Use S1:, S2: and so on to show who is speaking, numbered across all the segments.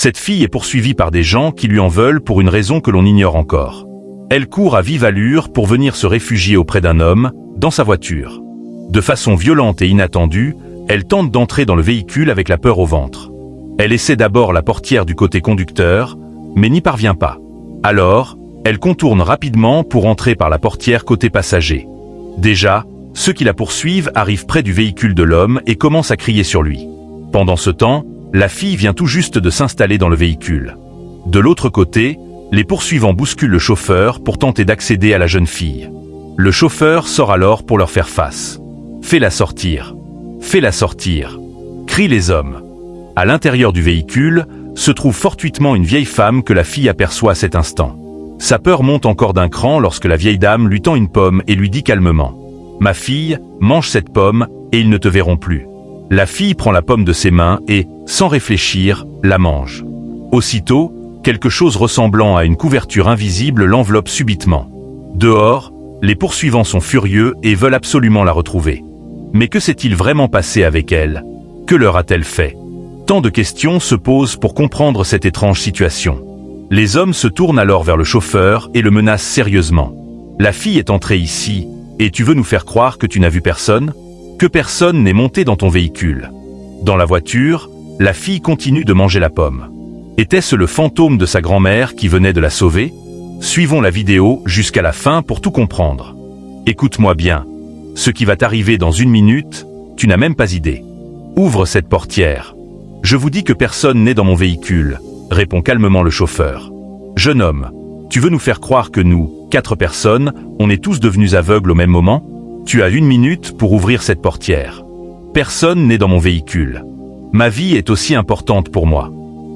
S1: Cette fille est poursuivie par des gens qui lui en veulent pour une raison que l'on ignore encore. Elle court à vive allure pour venir se réfugier auprès d'un homme, dans sa voiture. De façon violente et inattendue, elle tente d'entrer dans le véhicule avec la peur au ventre. Elle essaie d'abord la portière du côté conducteur, mais n'y parvient pas. Alors, elle contourne rapidement pour entrer par la portière côté passager. Déjà, ceux qui la poursuivent arrivent près du véhicule de l'homme et commencent à crier sur lui. Pendant ce temps, la fille vient tout juste de s'installer dans le véhicule. De l'autre côté, les poursuivants bousculent le chauffeur pour tenter d'accéder à la jeune fille. Le chauffeur sort alors pour leur faire face. « Fais-la sortir ! Fais-la sortir !» crient les hommes. À l'intérieur du véhicule se trouve fortuitement une vieille femme que la fille aperçoit à cet instant. Sa peur monte encore d'un cran lorsque la vieille dame lui tend une pomme et lui dit calmement « Ma fille, mange cette pomme et ils ne te verront plus. » La fille prend la pomme de ses mains et, sans réfléchir, la mange. Aussitôt, quelque chose ressemblant à une couverture invisible l'enveloppe subitement. Dehors, les poursuivants sont furieux et veulent absolument la retrouver. Mais que s'est-il vraiment passé avec elle? Que leur a-t-elle fait? Tant de questions se posent pour comprendre cette étrange situation. Les hommes se tournent alors vers le chauffeur et le menacent sérieusement. « La fille est entrée ici, et tu veux nous faire croire que tu n'as vu personne? Que personne n'est monté dans ton véhicule. » Dans la voiture, la fille continue de manger la pomme. Était-ce le fantôme de sa grand-mère qui venait de la sauver? Suivons la vidéo jusqu'à la fin pour tout comprendre. Écoute-moi bien. Ce qui va t'arriver dans 1 minute, tu n'as même pas idée. Ouvre cette portière. Je vous dis que personne n'est dans mon véhicule, répond calmement le chauffeur. Jeune homme, tu veux nous faire croire que nous, 4 personnes, on est tous devenus aveugles au même moment? Tu as 1 minute pour ouvrir cette portière. Personne n'est dans mon véhicule. Ma vie est aussi importante pour moi.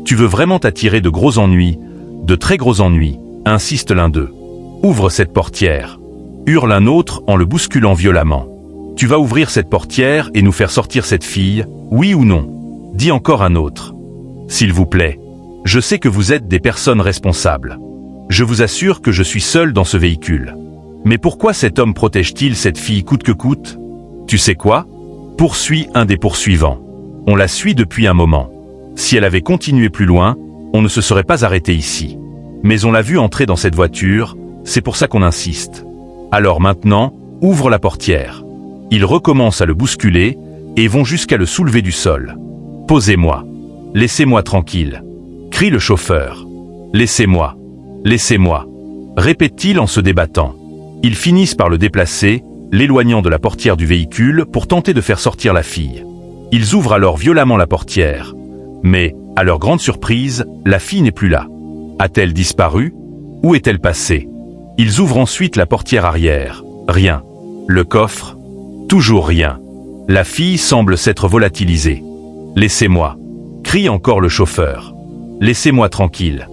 S1: Tu veux vraiment t'attirer de gros ennuis, de très gros ennuis, insiste l'un d'eux. Ouvre cette portière. Hurle un autre en le bousculant violemment. Tu vas ouvrir cette portière et nous faire sortir cette fille, oui ou non? Dit encore un autre. S'il vous plaît. Je sais que vous êtes des personnes responsables. Je vous assure que je suis seul dans ce véhicule. Mais pourquoi cet homme protège-t-il cette fille coûte que coûte? Tu sais quoi? Poursuit un des poursuivants. On la suit depuis un moment. Si elle avait continué plus loin, on ne se serait pas arrêté ici. Mais on l'a vue entrer dans cette voiture, c'est pour ça qu'on insiste. Alors maintenant, ouvre la portière. Ils recommencent à le bousculer et vont jusqu'à le soulever du sol. Posez-moi. Laissez-moi tranquille. Crie le chauffeur. Laissez-moi. Laissez-moi. Répète-t-il en se débattant. Ils finissent par le déplacer, l'éloignant de la portière du véhicule pour tenter de faire sortir la fille. Ils ouvrent alors violemment la portière. Mais, à leur grande surprise, la fille n'est plus là. A-t-elle disparu? Où est-elle passée? Ils ouvrent ensuite la portière arrière. Rien. Le coffre? Toujours rien. La fille semble s'être volatilisée. Laissez-moi. Crie encore le chauffeur. Laissez-moi tranquille.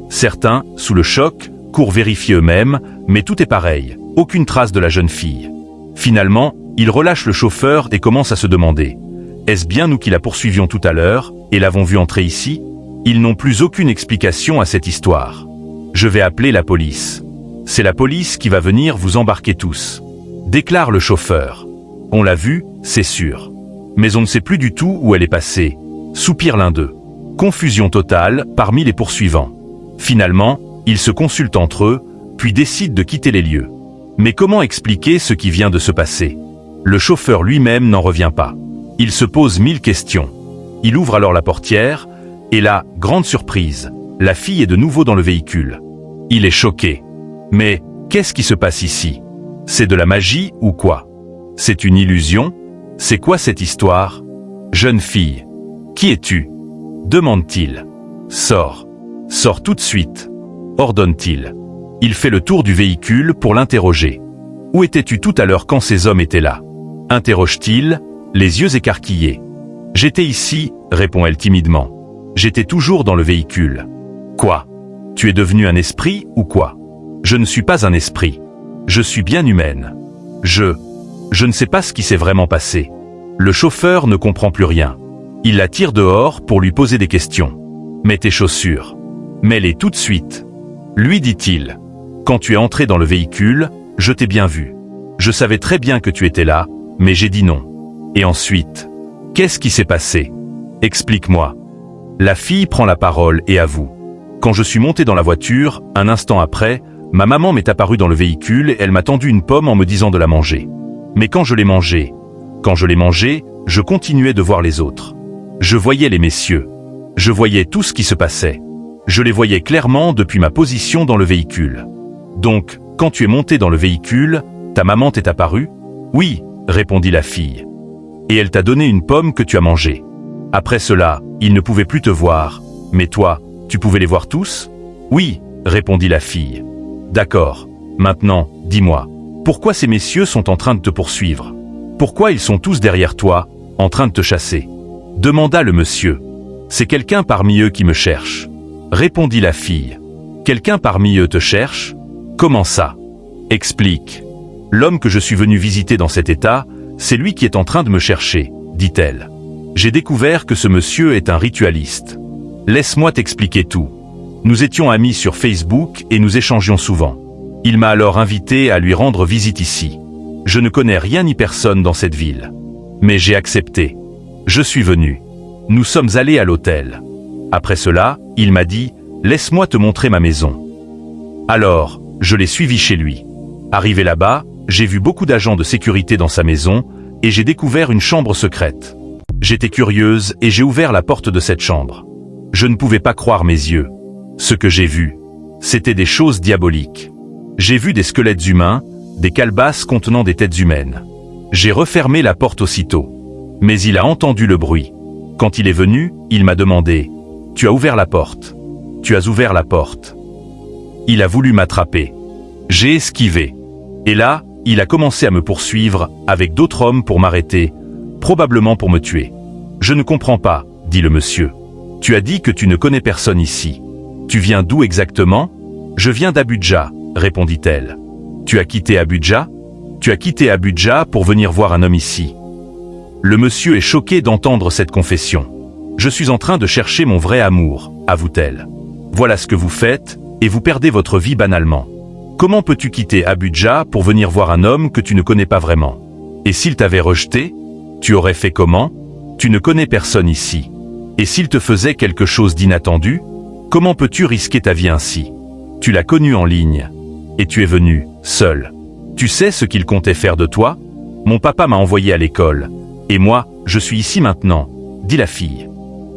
S1: Certains, sous le choc, courent vérifier eux-mêmes, mais tout est pareil. Aucune trace de la jeune fille. Finalement, ils relâchent le chauffeur et commencent à se demander. Est-ce bien nous qui la poursuivions tout à l'heure, et l'avons vue entrer ici? Ils n'ont plus aucune explication à cette histoire. Je vais appeler la police. C'est la police qui va venir vous embarquer tous. Déclare le chauffeur. On l'a vue, c'est sûr. Mais on ne sait plus du tout où elle est passée. Soupire l'un d'eux. Confusion totale parmi les poursuivants. Finalement, ils se consultent entre eux, puis décident de quitter les lieux. Mais comment expliquer ce qui vient de se passer? Le chauffeur lui-même n'en revient pas. Il se pose 1000 questions. Il ouvre alors la portière, et là, grande surprise, la fille est de nouveau dans le véhicule. Il est choqué. Mais, qu'est-ce qui se passe ici? C'est de la magie ou quoi? C'est une illusion? C'est quoi cette histoire? Jeune fille. Qui es-tu? Demande-t-il. Sors. Sors tout de suite. Ordonne-t-il. Il fait le tour du véhicule pour l'interroger. Où étais-tu tout à l'heure quand ces hommes étaient là? Interroge-t-il, les yeux écarquillés. J'étais ici, répond-elle timidement. J'étais toujours dans le véhicule. Quoi? Tu es devenu un esprit ou quoi? Je ne suis pas un esprit. Je suis bien humaine. Je ne sais pas ce qui s'est vraiment passé. Le chauffeur ne comprend plus rien. Il la tire dehors pour lui poser des questions. Mets tes chaussures. Mets-les tout de suite. Lui dit-il. Quand tu es entré dans le véhicule, je t'ai bien vu. Je savais très bien que tu étais là, mais j'ai dit non. Et ensuite, qu'est-ce qui s'est passé? Explique-moi. La fille prend la parole et avoue. Quand je suis monté dans la voiture, un instant après, ma maman m'est apparue dans le véhicule et elle m'a tendu une pomme en me disant de la manger. Mais quand je l'ai mangée, je continuais de voir les autres. Je voyais les messieurs. Je voyais tout ce qui se passait. Je les voyais clairement depuis ma position dans le véhicule. Donc, quand tu es monté dans le véhicule, ta maman t'est apparue? Oui, répondit la fille. Et elle t'a donné une pomme que tu as mangée. Après cela, ils ne pouvaient plus te voir. Mais toi, tu pouvais les voir tous? Oui, répondit la fille. D'accord. Maintenant, dis-moi, pourquoi ces messieurs sont en train de te poursuivre? Pourquoi ils sont tous derrière toi, en train de te chasser? Demanda le monsieur. C'est quelqu'un parmi eux qui me cherche. Répondit la fille. Quelqu'un parmi eux te cherche? Comment ça? Explique. L'homme que je suis venu visiter dans cet état, c'est lui qui est en train de me chercher, dit-elle. J'ai découvert que ce monsieur est un ritualiste. Laisse-moi t'expliquer tout. Nous étions amis sur Facebook et nous échangions souvent. Il m'a alors invité à lui rendre visite ici. Je ne connais rien ni personne dans cette ville. Mais j'ai accepté. Je suis venu. Nous sommes allés à l'hôtel. Après cela, il m'a dit « Laisse-moi te montrer ma maison ». Alors, je l'ai suivi chez lui. Arrivé là-bas, j'ai vu beaucoup d'agents de sécurité dans sa maison et j'ai découvert une chambre secrète. J'étais curieuse et j'ai ouvert la porte de cette chambre. Je ne pouvais pas croire mes yeux. Ce que j'ai vu, c'était des choses diaboliques. J'ai vu des squelettes humains, des calebasses contenant des têtes humaines. J'ai refermé la porte aussitôt. Mais il a entendu le bruit. Quand il est venu, il m'a demandé « Tu as ouvert la porte. Tu as ouvert la porte. » Il a voulu m'attraper. J'ai esquivé. Et là, il a commencé à me poursuivre avec d'autres hommes pour m'arrêter, probablement pour me tuer. « Je ne comprends pas, » dit le monsieur. « Tu as dit que tu ne connais personne ici. Tu viens d'où exactement? »« Je viens d'Abuja, » répondit-elle. « Tu as quitté Abuja? Tu as quitté Abuja pour venir voir un homme ici. » Le monsieur est choqué d'entendre cette confession. « Je suis en train de chercher mon vrai amour, » avoue-t-elle. « Voilà ce que vous faites, et vous perdez votre vie banalement. Comment peux-tu quitter Abuja pour venir voir un homme que tu ne connais pas vraiment? Et s'il t'avait rejeté, tu aurais fait comment? Tu ne connais personne ici. Et s'il te faisait quelque chose d'inattendu, comment peux-tu risquer ta vie ainsi? Tu l'as connu en ligne. Et tu es venu, seul. Tu sais ce qu'il comptait faire de toi? Mon papa m'a envoyé à l'école. Et moi, je suis ici maintenant, dit la fille.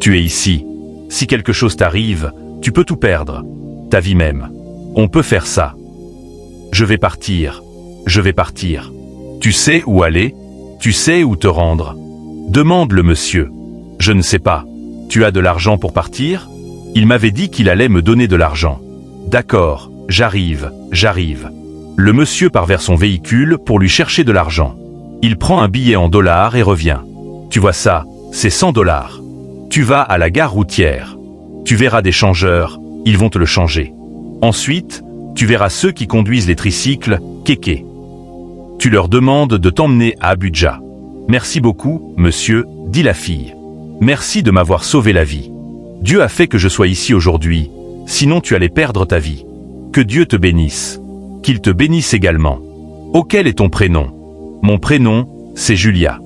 S1: Tu es ici. Si quelque chose t'arrive, tu peux tout perdre. Ta vie même. On peut faire ça. Je vais partir. Je vais partir. Tu sais où aller? Tu sais où te rendre? Demande le monsieur. Je ne sais pas. Tu as de l'argent pour partir? Il m'avait dit qu'il allait me donner de l'argent. D'accord, j'arrive. Le monsieur part vers son véhicule pour lui chercher de l'argent. Il prend un billet en dollars et revient. Tu vois ça, c'est 100 $. Tu vas à la gare routière. Tu verras des changeurs, ils vont te le changer. Ensuite, tu verras ceux qui conduisent les tricycles, kéké. Tu leur demandes de t'emmener à Abuja. Merci beaucoup, monsieur, dit la fille. Merci de m'avoir sauvé la vie. Dieu a fait que je sois ici aujourd'hui, sinon tu allais perdre ta vie. Que Dieu te bénisse. Qu'il te bénisse également. Quel est ton prénom? Mon prénom, c'est Julia.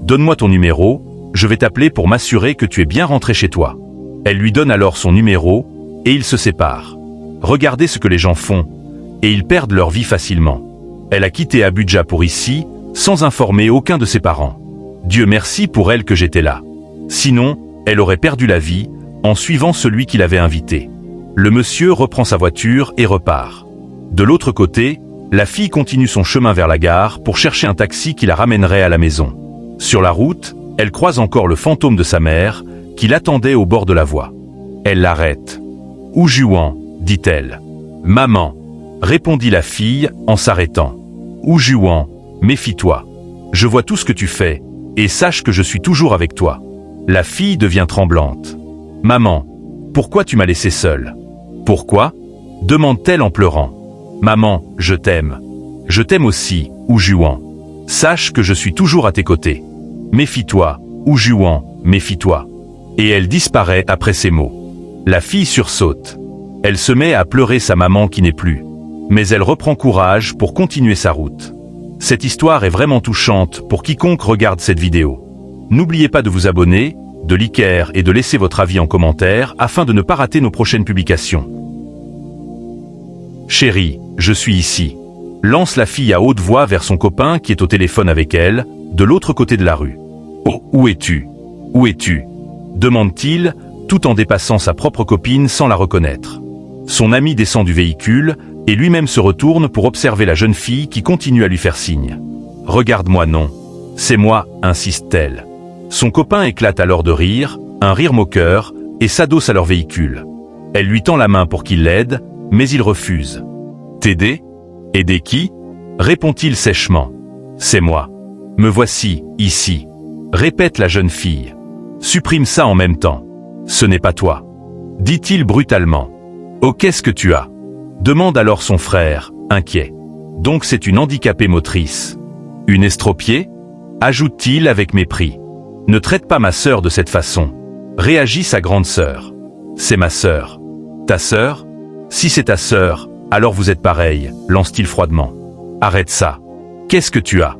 S1: Donne-moi ton numéro, je vais t'appeler pour m'assurer que tu es bien rentré chez toi. Elle lui donne alors son numéro, et ils se séparent. Regardez ce que les gens font, et ils perdent leur vie facilement. Elle a quitté Abuja pour ici, sans informer aucun de ses parents. Dieu merci pour elle que j'étais là. Sinon, elle aurait perdu la vie, en suivant celui qui l'avait invité. Le monsieur reprend sa voiture et repart. De l'autre côté, la fille continue son chemin vers la gare pour chercher un taxi qui la ramènerait à la maison. Sur la route, elle croise encore le fantôme de sa mère, qui l'attendait au bord de la voie. Elle l'arrête. « Oujuan » dit-elle. « Maman » répondit la fille en s'arrêtant. « Oujuan, méfie-toi. Je vois tout ce que tu fais, et sache que je suis toujours avec toi. » La fille devient tremblante. « Maman, pourquoi tu m'as laissée seule? »« Pourquoi ?» demande-t-elle en pleurant. « Maman, je t'aime. Je t'aime aussi, Oujuan. Sache que je suis toujours à tes côtés. Méfie-toi, Oujuan, méfie-toi. » Et elle disparaît après ces mots. La fille sursaute. Elle se met à pleurer sa maman qui n'est plus. Mais elle reprend courage pour continuer sa route. Cette histoire est vraiment touchante pour quiconque regarde cette vidéo. N'oubliez pas de vous abonner, de liker et de laisser votre avis en commentaire afin de ne pas rater nos prochaines publications. Chérie, je suis ici. Lance la fille à haute voix vers son copain qui est au téléphone avec elle, de l'autre côté de la rue. Oh, où es-tu? Où es-tu? Demande-t-il, tout en dépassant sa propre copine sans la reconnaître. Son ami descend du véhicule et lui-même se retourne pour observer la jeune fille qui continue à lui faire signe. Regarde-moi non. C'est moi, insiste-t-elle. Son copain éclate alors de rire, un rire moqueur, et s'adosse à leur véhicule. Elle lui tend la main pour qu'il l'aide, mais il refuse. T'aider? Aider qui? Répond-il sèchement. C'est moi. Me voici, ici. Répète la jeune fille. Supprime ça en même temps. Ce n'est pas toi. Dit-il brutalement. Oh, qu'est-ce que tu as? Demande alors son frère, inquiet. Donc c'est une handicapée motrice. Une estropiée? Ajoute-t-il avec mépris. Ne traite pas ma sœur de cette façon. Réagit sa grande sœur. C'est ma sœur. Ta sœur? Si c'est ta sœur, alors vous êtes pareil, lance-t-il froidement. Arrête ça. Qu'est-ce que tu as?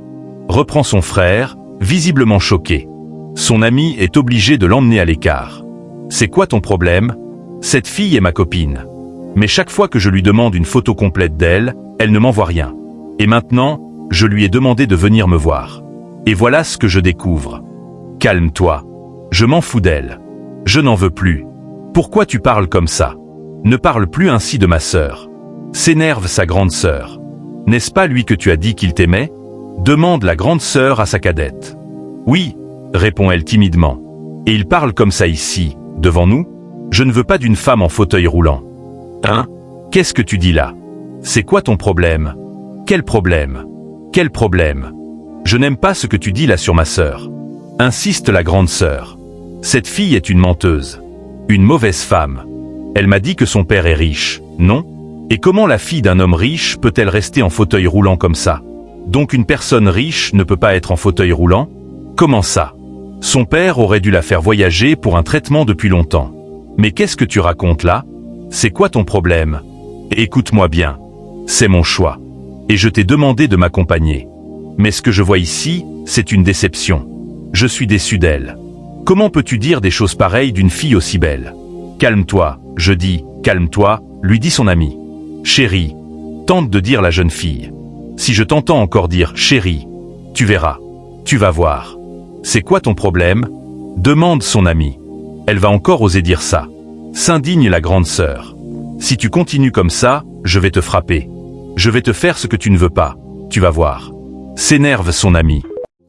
S1: Reprend son frère, visiblement choqué. Son ami est obligé de l'emmener à l'écart. C'est quoi ton problème? Cette fille est ma copine. Mais chaque fois que je lui demande une photo complète d'elle, elle ne m'envoie rien. Et maintenant, je lui ai demandé de venir me voir. Et voilà ce que je découvre. Calme-toi. Je m'en fous d'elle. Je n'en veux plus. Pourquoi tu parles comme ça? Ne parle plus ainsi de ma sœur. S'énerve sa grande sœur. N'est-ce pas lui que tu as dit qu'il t'aimait? Demande la grande sœur à sa cadette. Oui, répond-elle timidement. Et il parle comme ça ici, devant nous? Je ne veux pas d'une femme en fauteuil roulant. Hein? Qu'est-ce que tu dis là? C'est quoi ton problème? Quel problème? Quel problème? Je n'aime pas ce que tu dis là sur ma sœur. Insiste la grande sœur. Cette fille est une menteuse. Une mauvaise femme. Elle m'a dit que son père est riche, non? Et comment la fille d'un homme riche peut-elle rester en fauteuil roulant comme ça? Donc une personne riche ne peut pas être en fauteuil roulant? Comment ça? Son père aurait dû la faire voyager pour un traitement depuis longtemps. Mais qu'est-ce que tu racontes là? C'est quoi ton problème? Écoute-moi bien. C'est mon choix. Et je t'ai demandé de m'accompagner. Mais ce que je vois ici, c'est une déception. Je suis déçu d'elle. Comment peux-tu dire des choses pareilles d'une fille aussi belle? Calme-toi, je dis, calme-toi, lui dit son ami. Chérie, tente de dire la jeune fille. Si je t'entends encore dire chérie, tu verras. Tu vas voir. C'est quoi ton problème? Demande son ami. Elle va encore oser dire ça. S'indigne la grande sœur. Si tu continues comme ça, je vais te frapper. Je vais te faire ce que tu ne veux pas. Tu vas voir. S'énerve son ami.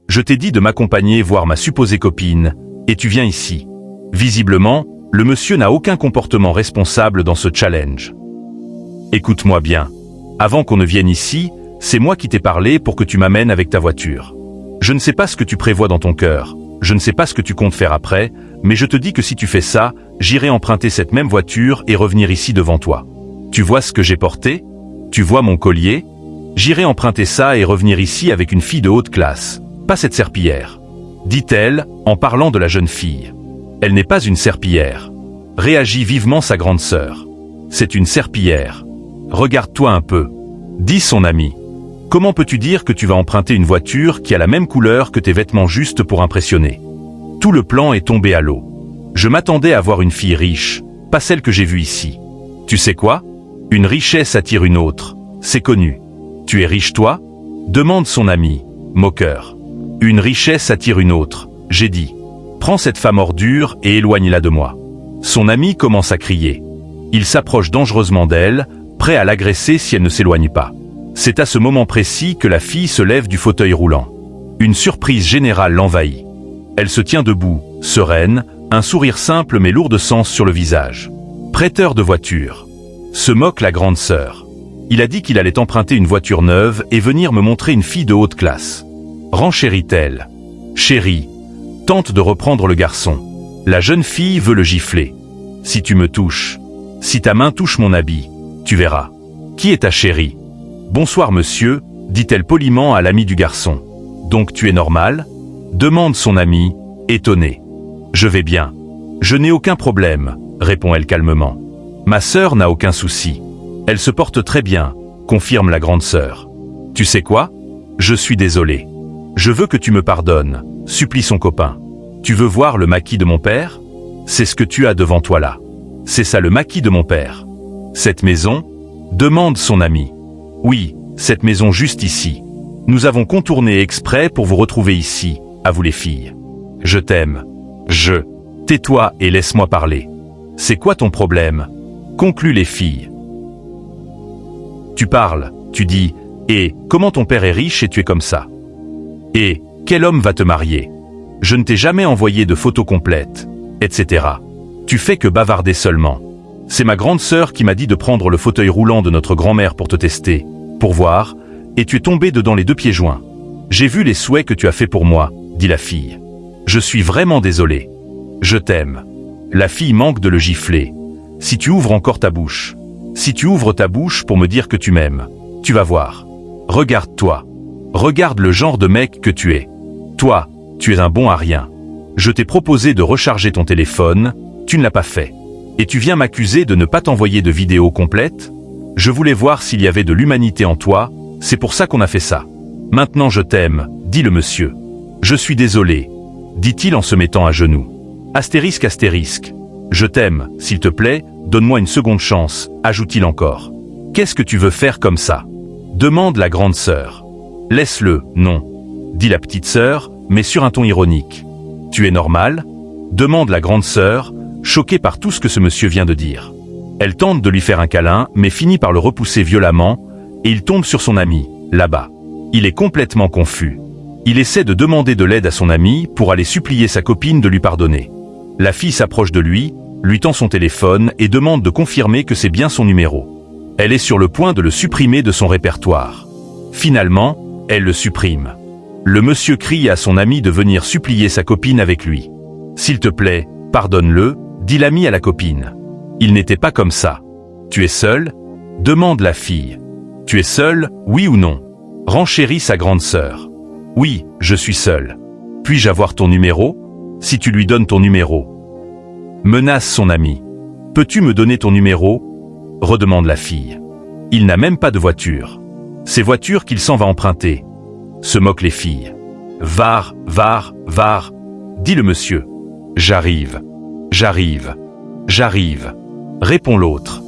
S1: Je t'ai dit de m'accompagner voir ma supposée copine, et tu viens ici. Visiblement, le monsieur n'a aucun comportement responsable dans ce challenge. Écoute-moi bien. Avant qu'on ne vienne ici, c'est moi qui t'ai parlé pour que tu m'amènes avec ta voiture. Je ne sais pas ce que tu prévois dans ton cœur. Je ne sais pas ce que tu comptes faire après, mais je te dis que si tu fais ça, j'irai emprunter cette même voiture et revenir ici devant toi. Tu vois ce que j'ai porté? Tu vois mon collier? J'irai emprunter ça et revenir ici avec une fille de haute classe, pas cette serpillière, dit-elle en parlant de la jeune fille. Elle n'est pas une serpillière. Réagit vivement sa grande sœur. C'est une serpillière. Regarde-toi un peu, dit son ami. Comment peux-tu dire que tu vas emprunter une voiture qui a la même couleur que tes vêtements juste pour impressionner? Tout le plan est tombé à l'eau. Je m'attendais à voir une fille riche, pas celle que j'ai vue ici. Tu sais quoi? Une richesse attire une autre, c'est connu. Tu es riche toi? Demande son ami, moqueur. Une richesse attire une autre, j'ai dit. Prends cette femme ordure et éloigne-la de moi. Son ami commence à crier. Il s'approche dangereusement d'elle, prêt à l'agresser si elle ne s'éloigne pas. C'est à ce moment précis que la fille se lève du fauteuil roulant. Une surprise générale l'envahit. Elle se tient debout, sereine, un sourire simple mais lourd de sens sur le visage. Prêteur de voiture. Se moque la grande sœur. Il a dit qu'il allait emprunter une voiture neuve et venir me montrer une fille de haute classe. Renchérit-elle. Chérie, tente de reprendre le garçon. La jeune fille veut le gifler. Si tu me touches, si ta main touche mon habit, tu verras. Qui est ta chérie? Bonsoir monsieur, dit-elle poliment à l'ami du garçon. Donc tu es normal? Demande son ami, étonné. Je vais bien. Je n'ai aucun problème, répond-elle calmement. Ma sœur n'a aucun souci. Elle se porte très bien, confirme la grande sœur. Tu sais quoi? Je suis désolé. Je veux que tu me pardonnes, supplie son copain. Tu veux voir le maquis de mon père? C'est ce que tu as devant toi là. C'est ça le maquis de mon père. Cette maison? Demande son ami. Oui, cette maison juste ici. Nous avons contourné exprès pour vous retrouver ici, à vous les filles. Je t'aime. Tais-toi et laisse-moi parler. C'est quoi ton problème? Conclue les filles. Tu parles, tu dis, et comment ton père est riche et tu es comme ça? Et quel homme va te marier? Je ne t'ai jamais envoyé de photos complètes, etc. Tu fais que bavarder seulement. C'est ma grande sœur qui m'a dit de prendre le fauteuil roulant de notre grand-mère pour te tester, pour voir, et tu es tombé dedans les 2 pieds joints. J'ai vu les souhaits que tu as fait pour moi, dit la fille. Je suis vraiment désolé. Je t'aime. La fille manque de le gifler. Si tu ouvres encore ta bouche, si tu ouvres ta bouche pour me dire que tu m'aimes, tu vas voir. Regarde-toi. Regarde le genre de mec que tu es. Toi, tu es un bon à rien. Je t'ai proposé de recharger ton téléphone, tu ne l'as pas fait. Et tu viens m'accuser de ne pas t'envoyer de vidéo complète? Je voulais voir s'il y avait de l'humanité en toi, c'est pour ça qu'on a fait ça. Maintenant je t'aime, dit le monsieur. Je suis désolé, dit-il en se mettant à genoux. Astérisque, astérisque. Je t'aime, s'il te plaît, donne-moi une seconde chance, ajoute-t-il encore. Qu'est-ce que tu veux faire comme ça? Demande la grande sœur. Laisse-le, non, dit la petite sœur, mais sur un ton ironique. Tu es normal? Demande la grande sœur, choquée par tout ce que ce monsieur vient de dire. Elle tente de lui faire un câlin, mais finit par le repousser violemment, et il tombe sur son ami, là-bas. Il est complètement confus. Il essaie de demander de l'aide à son ami pour aller supplier sa copine de lui pardonner. La fille s'approche de lui tend son téléphone et demande de confirmer que c'est bien son numéro. Elle est sur le point de le supprimer de son répertoire. Finalement, elle le supprime. Le monsieur crie à son ami de venir supplier sa copine avec lui. S'il te plaît, pardonne-le, dit l'ami à la copine. Il n'était pas comme ça. Tu es seule? Demande la fille. Tu es seule, oui ou non? Renchérit sa grande sœur. Oui, je suis seule. Puis-je avoir ton numéro? Si tu lui donnes ton numéro. Menace son ami. Peux-tu me donner ton numéro? Redemande la fille. Il n'a même pas de voiture. C'est voiture qu'il s'en va emprunter. Se moquent les filles. Var, dit le monsieur. J'arrive, répond l'autre.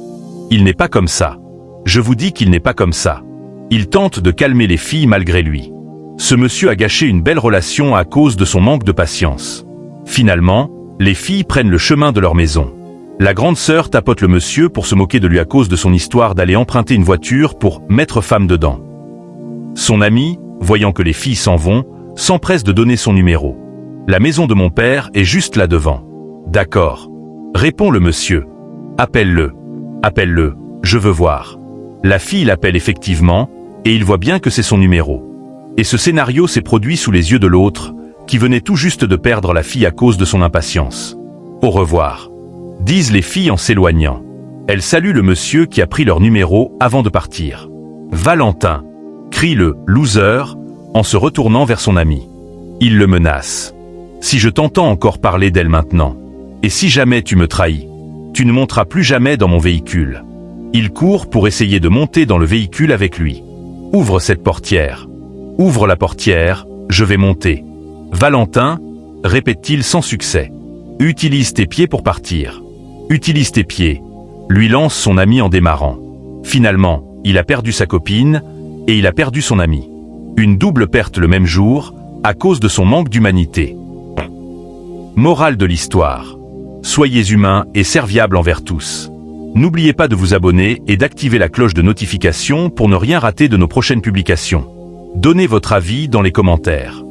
S1: Il n'est pas comme ça. Je vous dis qu'il n'est pas comme ça. Il tente de calmer les filles malgré lui. Ce monsieur a gâché une belle relation à cause de son manque de patience. Finalement, les filles prennent le chemin de leur maison. La grande sœur tapote le monsieur pour se moquer de lui à cause de son histoire d'aller emprunter une voiture pour mettre femme dedans. Son ami, voyant que les filles s'en vont, s'empresse de donner son numéro. La maison de mon père est juste là devant. D'accord, répond le monsieur. Appelle-le, je veux voir. La fille l'appelle effectivement, et il voit bien que c'est son numéro. Et ce scénario s'est produit sous les yeux de l'autre, qui venait tout juste de perdre la fille à cause de son impatience. Au revoir, disent les filles en s'éloignant. Elles saluent le monsieur qui a pris leur numéro avant de partir. Valentin, crie le « loser » en se retournant vers son ami. Il le menace. Si je t'entends encore parler d'elle maintenant, et si jamais tu me trahis, tu ne monteras plus jamais dans mon véhicule. Il court pour essayer de monter dans le véhicule avec lui. Ouvre cette portière. Ouvre la portière, je vais monter. Valentin, répète-t-il sans succès. Utilise tes pieds pour partir. Utilise tes pieds, lui lance son ami en démarrant. Finalement, il a perdu sa copine et il a perdu son ami. Une double perte le même jour, à cause de son manque d'humanité. Morale de l'histoire. Soyez humains et serviables envers tous. N'oubliez pas de vous abonner et d'activer la cloche de notification pour ne rien rater de nos prochaines publications. Donnez votre avis dans les commentaires.